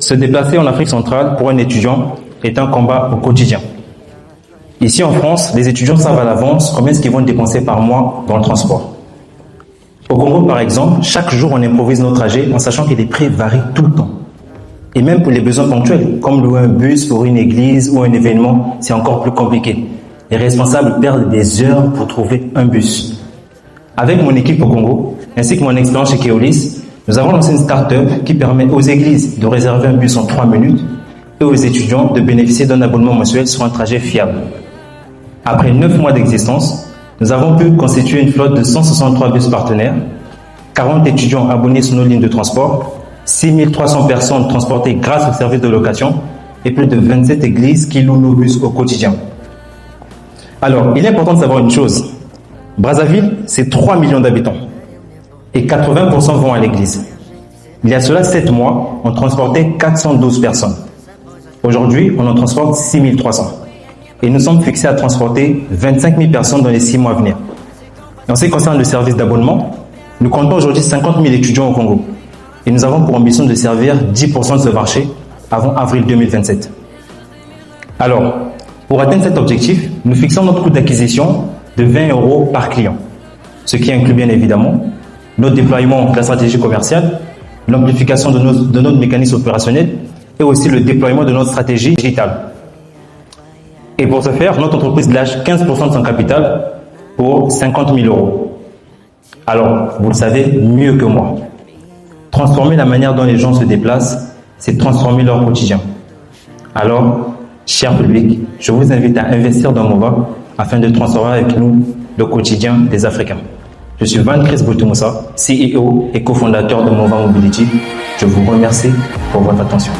Se déplacer en Afrique centrale pour un étudiant est un combat au quotidien. Ici en France, les étudiants savent à l'avance combien est-ce qu'ils vont dépenser par mois dans le transport. Au Congo, par exemple, chaque jour on improvise nos trajets en sachant que les prix varient tout le temps. Et même pour les besoins ponctuels, comme louer un bus pour une église ou un événement, c'est encore plus compliqué. Les responsables perdent des heures pour trouver un bus. Avec mon équipe au Congo, ainsi que mon expérience chez Keolis, nous avons lancé une start-up qui permet aux églises de réserver un bus en 3 minutes et aux étudiants de bénéficier d'un abonnement mensuel sur un trajet fiable. Après 9 mois d'existence, nous avons pu constituer une flotte de 163 bus partenaires, 40 étudiants abonnés sur nos lignes de transport, 6300 personnes transportées grâce au service de location et plus de 27 églises qui louent nos bus au quotidien. Alors, il est important de savoir une chose. Brazzaville, c'est 3 millions d'habitants et 80% vont à l'église. Il y a cela 7 mois, on transportait 412 personnes. Aujourd'hui, on en transporte 6300. Et nous sommes fixés à transporter 25 000 personnes dans les 6 mois à venir. En ce qui concerne le service d'abonnement, nous comptons aujourd'hui 50 000 étudiants au Congo. Et nous avons pour ambition de servir 10% de ce marché avant avril 2027. Alors, pour atteindre cet objectif, nous fixons notre coût d'acquisition de 20 € par client. Ce qui inclut bien évidemment notre déploiement de la stratégie commerciale, l'amplification de notre mécanisme opérationnel et aussi le déploiement de notre stratégie digitale. Et pour ce faire, notre entreprise lâche 15% de son capital pour 50 000 €. Alors, vous le savez mieux que moi. Transformer la manière dont les gens se déplacent, c'est transformer leur quotidien. Alors, cher public, je vous invite à investir dans Mova afin de transformer avec nous le quotidien des Africains. Je suis Van Chris Boutoumoussa, CEO et cofondateur de Mova Mobility. Je vous remercie pour votre attention.